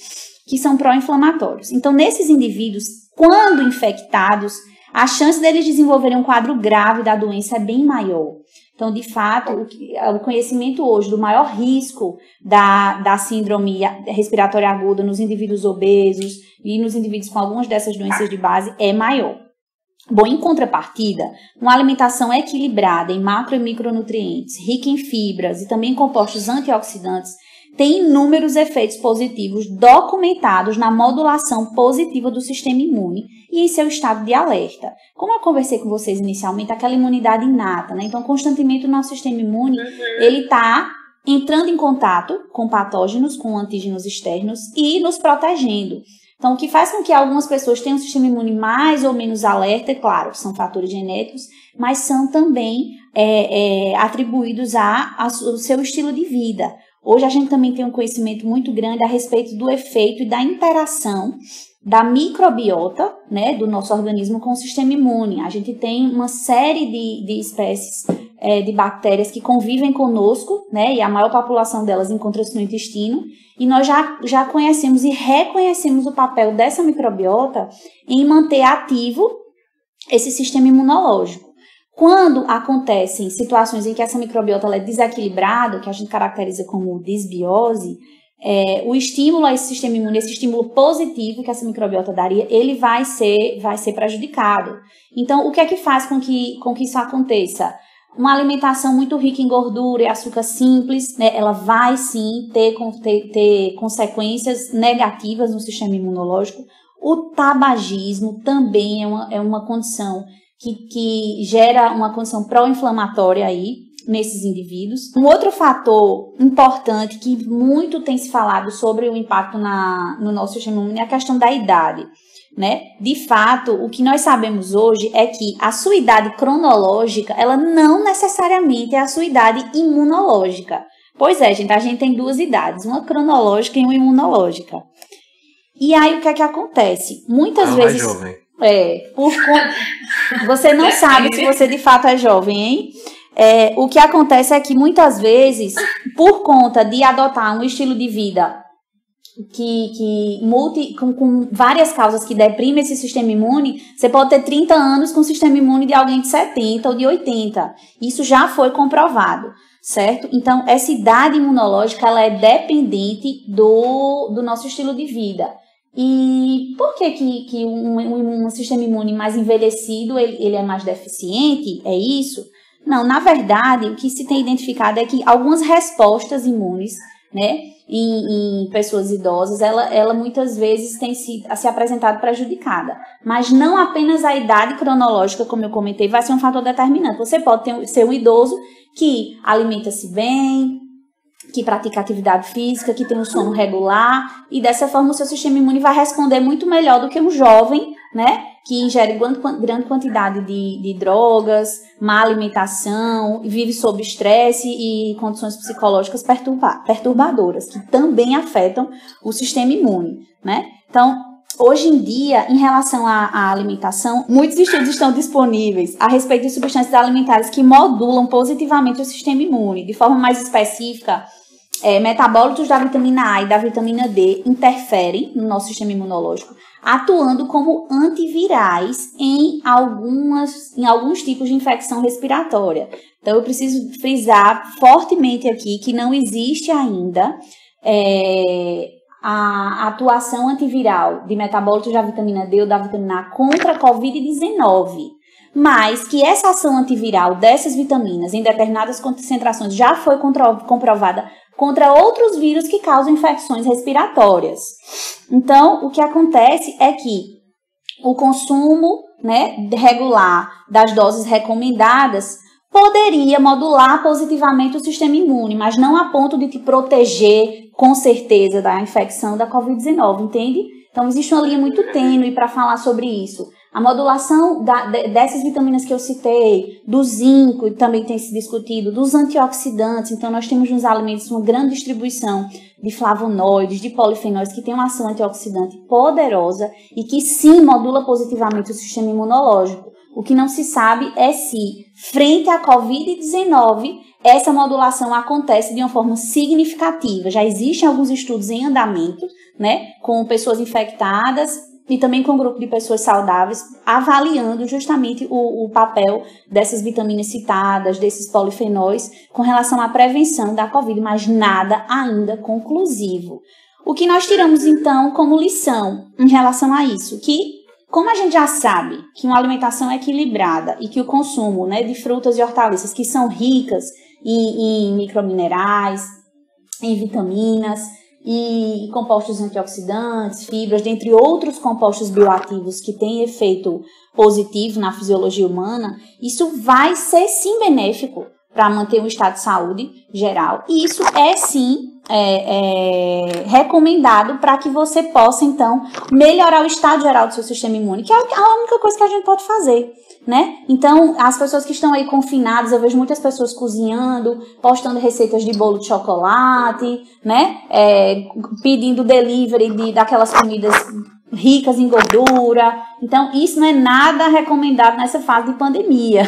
que são pró-inflamatórios. Então, nesses indivíduos, quando infectados, a chance deles desenvolverem um quadro grave da doença é bem maior. Então, de fato, o conhecimento hoje do maior risco da síndrome respiratória aguda nos indivíduos obesos e nos indivíduos com algumas dessas doenças de base é maior. Bom, em contrapartida, uma alimentação equilibrada em macro e micronutrientes, rica em fibras e também compostos antioxidantes, tem inúmeros efeitos positivos documentados na modulação positiva do sistema imune e em seu estado de alerta. Como eu conversei com vocês inicialmente, aquela imunidade inata, né? Então, constantemente o nosso sistema imune, ele está entrando em contato com patógenos, com antígenos externos e nos protegendo. Então, o que faz com que algumas pessoas tenham um sistema imune mais ou menos alerta, é claro, são fatores genéticos, mas são também atribuídos ao seu estilo de vida. Hoje a gente também tem um conhecimento muito grande a respeito do efeito e da interação da microbiota, né, do nosso organismo com o sistema imune. A gente tem uma série de espécies de bactérias que convivem conosco, né, e a maior população delas encontra-se no intestino, e nós já conhecemos e reconhecemos o papel dessa microbiota em manter ativo esse sistema imunológico. Quando acontecem situações em que essa microbiota ela é desequilibrada, que a gente caracteriza como disbiose, o estímulo a esse sistema imune, esse estímulo positivo que essa microbiota daria, ele vai ser prejudicado. Então, o que é que faz com que isso aconteça? Uma alimentação muito rica em gordura e açúcar simples, né, ela vai sim ter consequências negativas no sistema imunológico. O tabagismo também é uma condição que gera uma condição pró-inflamatória aí nesses indivíduos. Um outro fator importante que muito tem se falado sobre o impacto no nosso sistema imune é a questão da idade, né? De fato, o que nós sabemos hoje é que a sua idade cronológica, ela não necessariamente é a sua idade imunológica. Pois é, gente, a gente tem duas idades, uma cronológica e uma imunológica. E aí, o que é que acontece? Muitas vezes... jovem. Você não sabe se você de fato é jovem, hein? O que acontece é que muitas vezes, por conta de adotar um estilo de vida com várias causas que deprimem esse sistema imune, você pode ter 30 anos com o sistema imune de alguém de 70 ou de 80. Isso já foi comprovado, certo? Então, essa idade imunológica ela é dependente do nosso estilo de vida. E por que um sistema imune mais envelhecido ele é mais deficiente? É isso? Não, na verdade, o que se tem identificado é que algumas respostas imunes, né, em pessoas idosas, ela muitas vezes tem se apresentado prejudicada. Mas não apenas a idade cronológica, como eu comentei, vai ser um fator determinante. Você pode ser um idoso que alimenta-se bem, que pratica atividade física, que tem um sono regular, e dessa forma o seu sistema imune vai responder muito melhor do que um jovem, né, que ingere grande quantidade de drogas, má alimentação, vive sob estresse e condições psicológicas perturbadoras, que também afetam o sistema imune, né? Então, hoje em dia, em relação à alimentação, muitos estudos estão disponíveis a respeito de substâncias alimentares que modulam positivamente o sistema imune. De forma mais específica, metabólitos da vitamina A e da vitamina D interferem no nosso sistema imunológico, atuando como antivirais em alguns tipos de infecção respiratória. Então, eu preciso frisar fortemente aqui que não existe ainda a atuação antiviral de metabólitos da vitamina D ou da vitamina A contra a Covid-19, mas que essa ação antiviral dessas vitaminas em determinadas concentrações já foi comprovada contra outros vírus que causam infecções respiratórias. Então, o que acontece é que o consumo, né, regular das doses recomendadas poderia modular positivamente o sistema imune, mas não a ponto de te proteger com certeza da infecção da Covid-19, entende? Então, existe uma linha muito tênue para falar sobre isso. A modulação dessas vitaminas que eu citei, do zinco, também tem se discutido, dos antioxidantes. Então, nós temos nos alimentos uma grande distribuição de flavonoides, de polifenóis, que tem uma ação antioxidante poderosa e que sim modula positivamente o sistema imunológico. O que não se sabe é se, frente à Covid-19, essa modulação acontece de uma forma significativa. Já existem alguns estudos em andamento, né, com pessoas infectadas e também com um grupo de pessoas saudáveis, avaliando justamente o papel dessas vitaminas citadas, desses polifenóis, com relação à prevenção da Covid, mas nada ainda conclusivo. O que nós tiramos, então, como lição em relação a isso? Que, como a gente já sabe que uma alimentação equilibrada e que o consumo, né, de frutas e hortaliças que são ricas em microminerais, em vitaminas e compostos antioxidantes, fibras, dentre outros compostos bioativos que têm efeito positivo na fisiologia humana, isso vai ser sim benéfico para manter um estado de saúde geral. E isso é sim recomendado para que você possa, então, melhorar o estado geral do seu sistema imune, que é a única coisa que a gente pode fazer, né? Então, as pessoas que estão aí confinadas, eu vejo muitas pessoas cozinhando, postando receitas de bolo de chocolate, né? Pedindo delivery daquelas comidas ricas em gordura. Então, isso não é nada recomendado nessa fase de pandemia,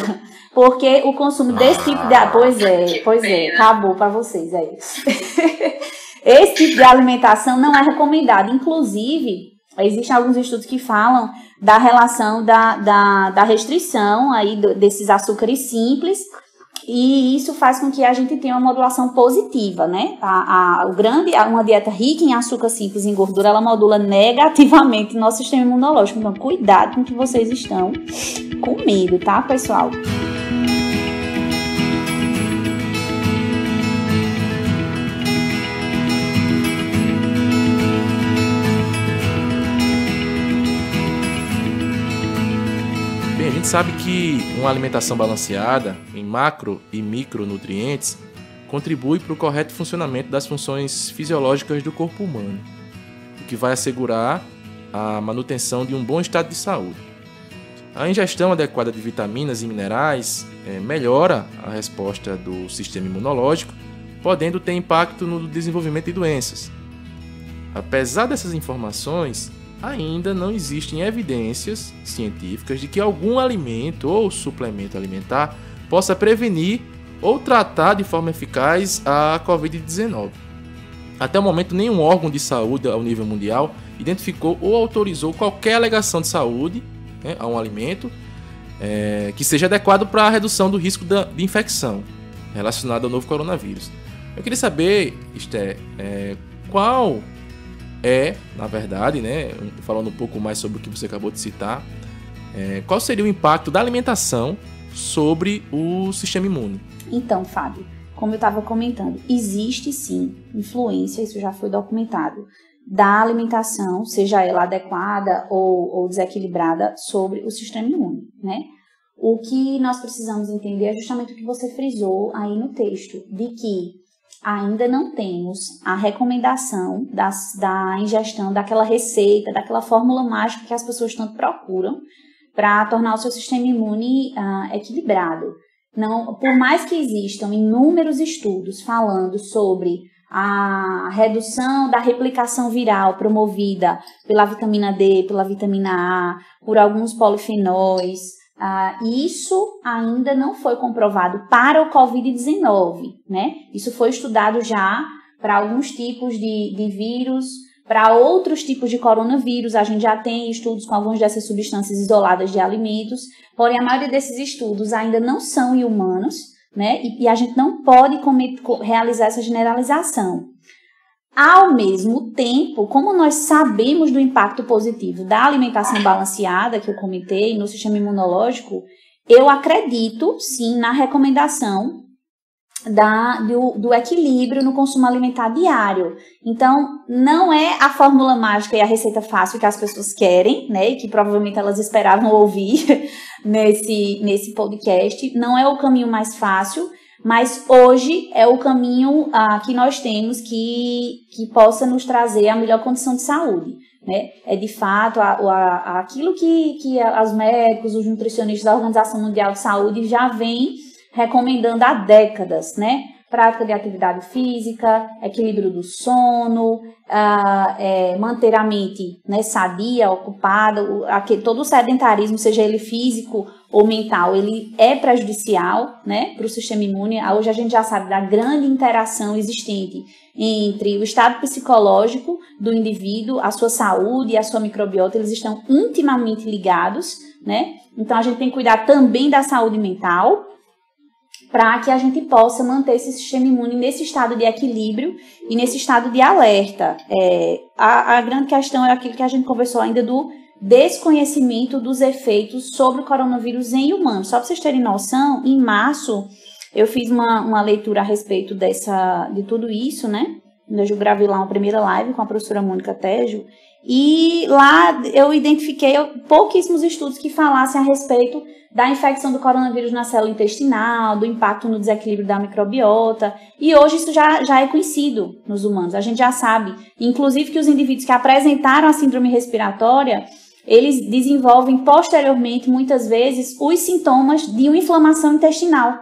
porque o consumo desse tipo de... Pois é, acabou para vocês, é isso. Esse tipo de alimentação não é recomendado. Inclusive, existem alguns estudos que falam da relação da restrição aí desses açúcares simples, e isso faz com que a gente tenha uma modulação positiva, né? Uma dieta rica em açúcar simples e em gordura, ela modula negativamente o nosso sistema imunológico. Então, cuidado com o que vocês estão comendo, tá, pessoal? A gente sabe que uma alimentação balanceada em macro e micronutrientes contribui para o correto funcionamento das funções fisiológicas do corpo humano, o que vai assegurar a manutenção de um bom estado de saúde. A ingestão adequada de vitaminas e minerais melhora a resposta do sistema imunológico, podendo ter impacto no desenvolvimento de doenças. Apesar dessas informações, ainda não existem evidências científicas de que algum alimento ou suplemento alimentar possa prevenir ou tratar de forma eficaz a Covid-19. Até o momento, nenhum órgão de saúde ao nível mundial identificou ou autorizou qualquer alegação de saúde, né, a um alimento que seja adequado para a redução do risco de infecção relacionada ao novo coronavírus. Eu queria saber, Esther, qual na verdade, né, falando um pouco mais sobre o que você acabou de citar, qual seria o impacto da alimentação sobre o sistema imune? Então, Fábio, como eu estava comentando, existe sim influência, isso já foi documentado, da alimentação, seja ela adequada ou desequilibrada, sobre o sistema imune, né? O que nós precisamos entender é justamente o que você frisou aí no texto, de que ainda não temos a recomendação da ingestão daquela receita, daquela fórmula mágica que as pessoas tanto procuram para tornar o seu sistema imune equilibrado. Não, por mais que existam inúmeros estudos falando sobre a redução da replicação viral promovida pela vitamina D, pela vitamina A, por alguns polifenóis, isso ainda não foi comprovado para o Covid-19, né? Isso foi estudado já para alguns tipos de vírus, para outros tipos de coronavírus. A gente já tem estudos com algumas dessas substâncias isoladas de alimentos, porém a maioria desses estudos ainda não são em humanos, né? E a gente não pode realizar essa generalização. Ao mesmo tempo, como nós sabemos do impacto positivo da alimentação balanceada, que eu comentei, no sistema imunológico, eu acredito, sim, na recomendação do equilíbrio no consumo alimentar diário. Então, não é a fórmula mágica e a receita fácil que as pessoas querem, né, e que provavelmente elas esperavam ouvir nesse podcast. Não é o caminho mais fácil, mas hoje é o caminho que nós temos que possa nos trazer a melhor condição de saúde, né? É de fato aquilo que os médicos, os nutricionistas da Organização Mundial de Saúde já vêm recomendando há décadas, né? prática de atividade física, equilíbrio do sono, manter a mente, né, sadia, ocupada, todo o sedentarismo, seja ele físico ou mental, ele é prejudicial, né, para o sistema imune. Hoje a gente já sabe da grande interação existente entre o estado psicológico do indivíduo, a sua saúde e a sua microbiota, eles estão intimamente ligados, né? Então a gente tem que cuidar também da saúde mental, para que a gente possa manter esse sistema imune nesse estado de equilíbrio e nesse estado de alerta. A grande questão é aquilo que a gente conversou ainda do desconhecimento dos efeitos sobre o coronavírus em humanos. Só para vocês terem noção, em março eu fiz uma leitura a respeito de tudo isso, né? Eu gravei lá uma primeira live com a professora Mônica Tejo, e lá eu identifiquei pouquíssimos estudos que falassem a respeito da infecção do coronavírus na célula intestinal, do impacto no desequilíbrio da microbiota, e hoje isso já é conhecido nos humanos. A gente já sabe, inclusive, que os indivíduos que apresentaram a síndrome respiratória, eles desenvolvem posteriormente, muitas vezes, os sintomas de uma inflamação intestinal.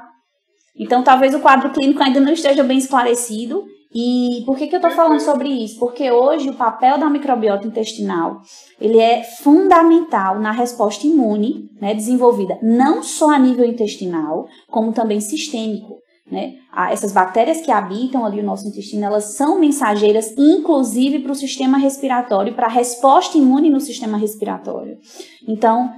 Então, talvez o quadro clínico ainda não esteja bem esclarecido. E por que eu estou falando sobre isso? Porque hoje o papel da microbiota intestinal, ele é fundamental na resposta imune, né, desenvolvida não só a nível intestinal, como também sistêmico, né? Essas bactérias que habitam ali o nosso intestino, elas são mensageiras, inclusive para o sistema respiratório, para a resposta imune no sistema respiratório. Então,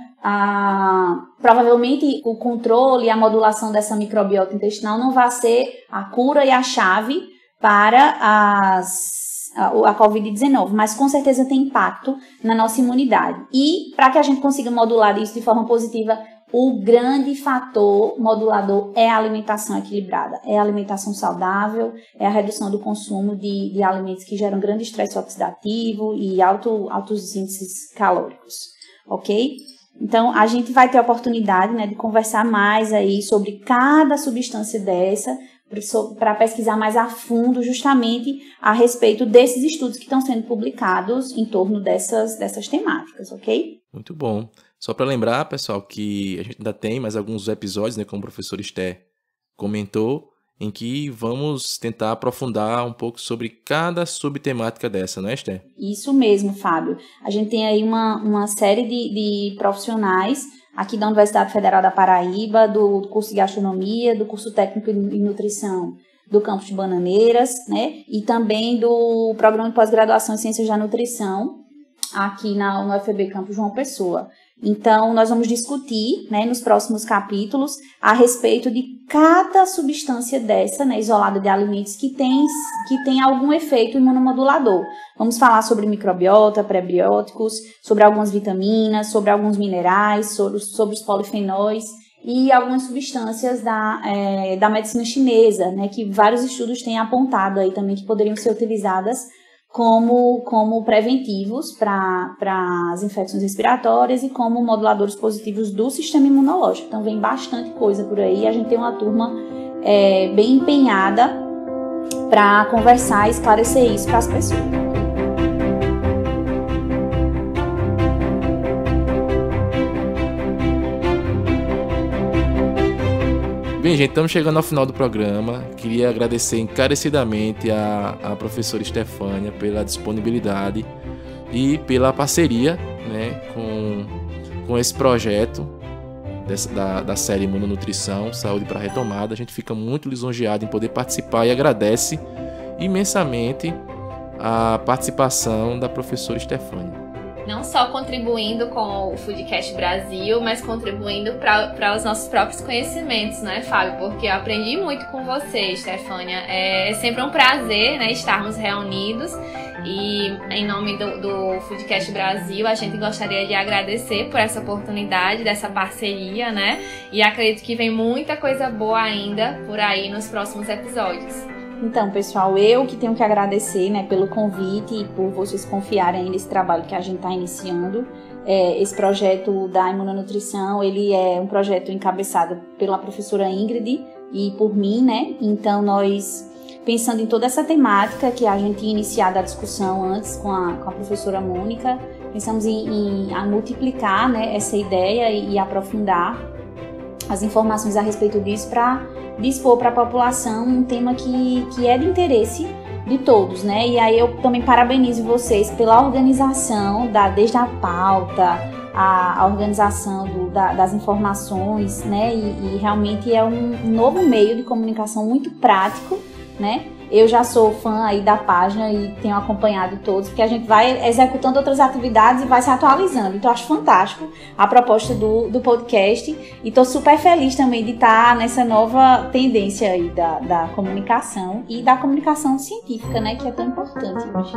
provavelmente o controle e a modulação dessa microbiota intestinal não vai ser a cura e a chave para a Covid-19, mas com certeza tem impacto na nossa imunidade. E para que a gente consiga modular isso de forma positiva, o grande fator modulador é a alimentação equilibrada, é a alimentação saudável, é a redução do consumo de alimentos que geram grande estresse oxidativo e altos índices calóricos, ok? Então, a gente vai ter a oportunidade, né, de conversar mais aí sobre cada substância dessa, para pesquisar mais a fundo justamente a respeito desses estudos que estão sendo publicados em torno dessas temáticas, ok? Muito bom. Só para lembrar, pessoal, que a gente ainda tem mais alguns episódios, né, como o professor Esté comentou, em que vamos tentar aprofundar um pouco sobre cada subtemática dessa, não é, Esté? Isso mesmo, Fábio. A gente tem aí uma série de profissionais aqui da Universidade Federal da Paraíba, do curso de Gastronomia, do curso Técnico em Nutrição do campus de Bananeiras, né? E também do Programa de Pós-Graduação em Ciências da Nutrição, aqui no UFB Campus João Pessoa. Então, nós vamos discutir, né, nos próximos capítulos a respeito de cada substância dessa, né, isolada de alimentos que tem algum efeito imunomodulador. Vamos falar sobre microbiota, prebióticos, sobre algumas vitaminas, sobre alguns minerais, sobre os polifenóis e algumas substâncias da medicina chinesa, né, que vários estudos têm apontado aí também que poderiam ser utilizadas como preventivos para as infecções respiratórias e como moduladores positivos do sistema imunológico. Então vem bastante coisa por aí, a gente tem uma turma bem empenhada para conversar e esclarecer isso para as pessoas. Bem, gente, estamos chegando ao final do programa. Queria agradecer encarecidamente a professora Estefânia pela disponibilidade e pela parceria, né, com esse projeto da série Imunonutrição, Saúde para Retomada. A gente fica muito lisonjeado em poder participar e agradece imensamente a participação da professora Estefânia. Não só contribuindo com o Foodcast Brasil, mas contribuindo para os nossos próprios conhecimentos, né, Fábio? Porque eu aprendi muito com você, Estefânia. É sempre um prazer, né, estarmos reunidos. E em nome do Foodcast Brasil, a gente gostaria de agradecer por essa oportunidade, dessa parceria, né? E acredito que vem muita coisa boa ainda por aí nos próximos episódios. Então, pessoal, eu que tenho que agradecer, né, pelo convite e por vocês confiarem nesse trabalho que a gente está iniciando. Esse projeto da imunonutrição, ele é um projeto encabeçado pela professora Ingrid e por mim, né? Então, nós, pensando em toda essa temática que a gente tinha iniciado a discussão antes com a professora Mônica, pensamos em multiplicar, né, essa ideia e aprofundar as informações a respeito disso para dispor para a população um tema que é de interesse de todos, né? E aí eu também parabenizo vocês pela organização, desde a pauta, a organização das informações, né? E realmente é um novo meio de comunicação muito prático, né? Eu já sou fã aí da página e tenho acompanhado todos, porque a gente vai executando outras atividades e vai se atualizando. Então, eu acho fantástico a proposta do podcast e estou super feliz também de estar nessa nova tendência aí da comunicação e da comunicação científica, né, que é tão importante hoje.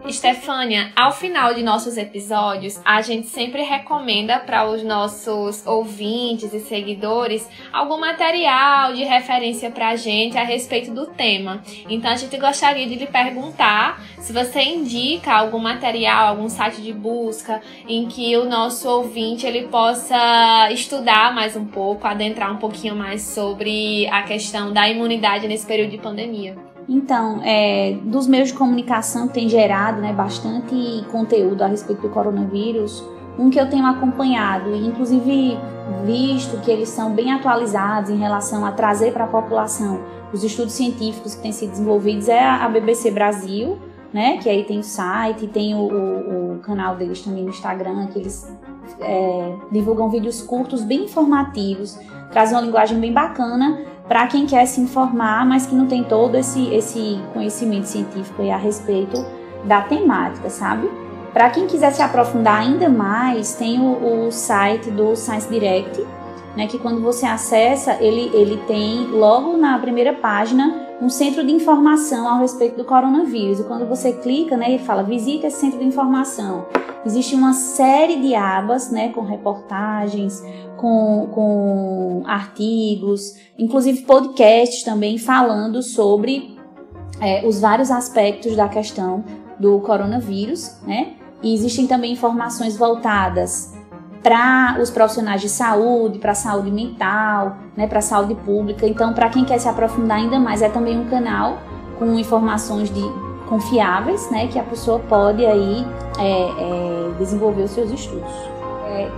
Estefânia, ao final de nossos episódios, a gente sempre recomenda para os nossos ouvintes e seguidores algum material de referência para a gente a respeito do tema. Então, a gente gostaria de lhe perguntar se você indica algum material, algum site de busca em que o nosso ouvinte ele possa estudar mais um pouco, adentrar um pouquinho mais sobre a questão da imunidade nesse período de pandemia. Então, dos meios de comunicação que tem gerado, né, bastante conteúdo a respeito do coronavírus, um que eu tenho acompanhado e inclusive visto que eles são bem atualizados em relação a trazer para a população os estudos científicos que têm sido desenvolvidos é a BBC Brasil, né, que aí tem o site, tem o canal deles também no Instagram, que eles divulgam vídeos curtos bem informativos, trazem uma linguagem bem bacana para quem quer se informar, mas que não tem todo esse conhecimento científico aí a respeito da temática, sabe? Para quem quiser se aprofundar ainda mais, tem o site do Science Direct, né, que quando você acessa, ele tem logo na primeira página um centro de informação a respeito do coronavírus. E quando você clica, né, ele fala, visite esse centro de informação. Existe uma série de abas, né, com reportagens, com artigos, inclusive podcasts também falando sobre os vários aspectos da questão do coronavírus, né? E existem também informações voltadas para os profissionais de saúde, para a saúde mental, né, para a saúde pública. Então, para quem quer se aprofundar ainda mais, é também um canal com informações confiáveis, né, que a pessoa pode aí desenvolver os seus estudos.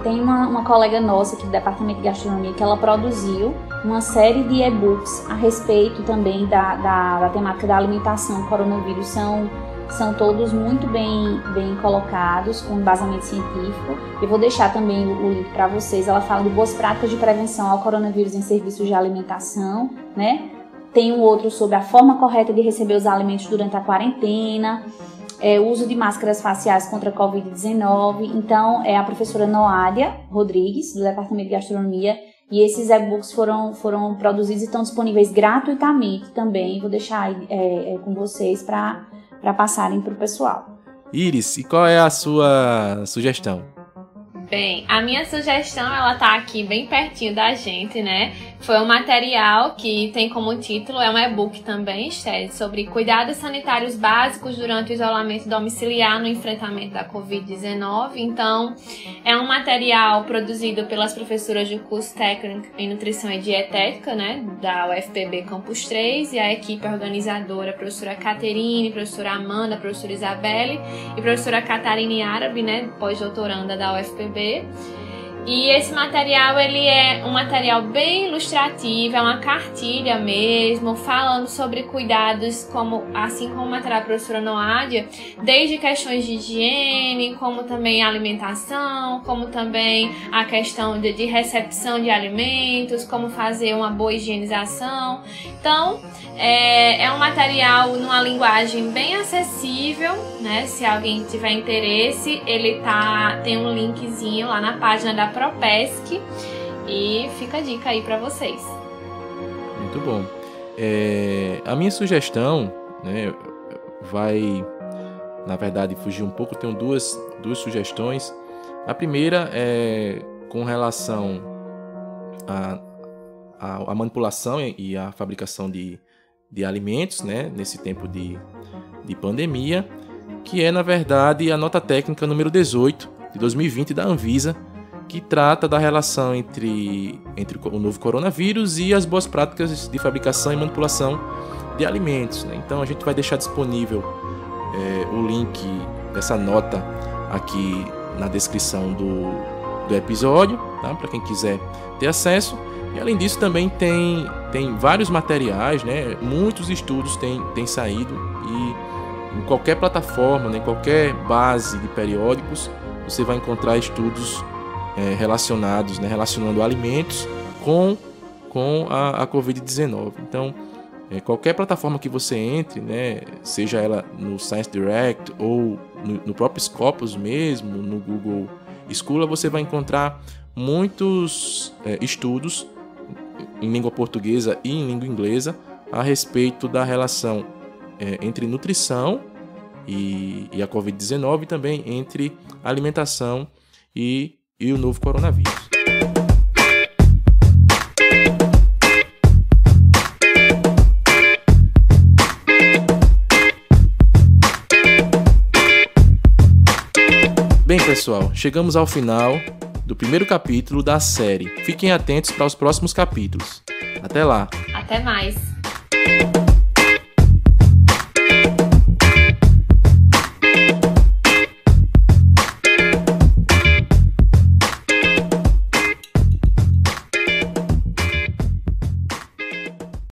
Tem uma colega nossa aqui do Departamento de Gastronomia que ela produziu uma série de e-books a respeito também da temática da alimentação. O coronavírus são todos muito bem colocados, com embasamento científico. Eu vou deixar também o link para vocês. Ela fala de boas práticas de prevenção ao coronavírus em serviços de alimentação, né? Tem um outro sobre a forma correta de receber os alimentos durante a quarentena, o uso de máscaras faciais contra a Covid-19. Então, é a professora Noádia Rodrigues, do Departamento de Gastronomia, e esses e-books foram produzidos e estão disponíveis gratuitamente também. Vou deixar aí com vocês para passarem para o pessoal. Iris, e qual é a sua sugestão? Bem, a minha sugestão, ela tá aqui bem pertinho da gente, né? Foi um material que tem como título, é um e-book também, sobre cuidados sanitários básicos durante o isolamento domiciliar no enfrentamento da Covid-19. Então, é um material produzido pelas professoras do curso técnico em Nutrição e Dietética, né? Da UFPB Campus 3, e a equipe organizadora, a professora Caterine, a professora Amanda, a professora Isabelle e a professora Catarine Árabe, né? Pós-doutoranda da UFPB. E esse material, ele é um material bem ilustrativo, é uma cartilha mesmo, falando sobre cuidados, assim como o material da professora Noádia, desde questões de higiene, como também alimentação, como também a questão de recepção de alimentos, como fazer uma boa higienização. Então, é um material numa linguagem bem acessível, né? Se alguém tiver interesse, ele tem um linkzinho lá na página da Propesc e fica a dica aí para vocês. Muito bom. A minha sugestão, né, vai, na verdade, fugir um pouco. Tenho duas sugestões. A primeira é com relação à manipulação e à fabricação de alimentos, né, nesse tempo de pandemia, que é, na verdade, a nota técnica número 18 de 2020 da Anvisa, que trata da relação entre o novo coronavírus e as boas práticas de fabricação e manipulação de alimentos, né? Então a gente vai deixar disponível o link dessa nota aqui na descrição do episódio, tá? Para quem quiser ter acesso. E além disso também tem vários materiais, né? Muitos estudos têm saído e em qualquer plataforma, né? Em qualquer base de periódicos, você vai encontrar estudos relacionados, né? Relacionando alimentos com a Covid-19. Então, qualquer plataforma que você entre, né? Seja ela no Science Direct ou no próprio Scopus mesmo, no Google Scholar, você vai encontrar muitos estudos em língua portuguesa e em língua inglesa a respeito da relação entre nutrição e a Covid-19 e também entre alimentação e o novo coronavírus. Bem, pessoal, chegamos ao final do primeiro capítulo da série. Fiquem atentos para os próximos capítulos. Até lá! Até mais!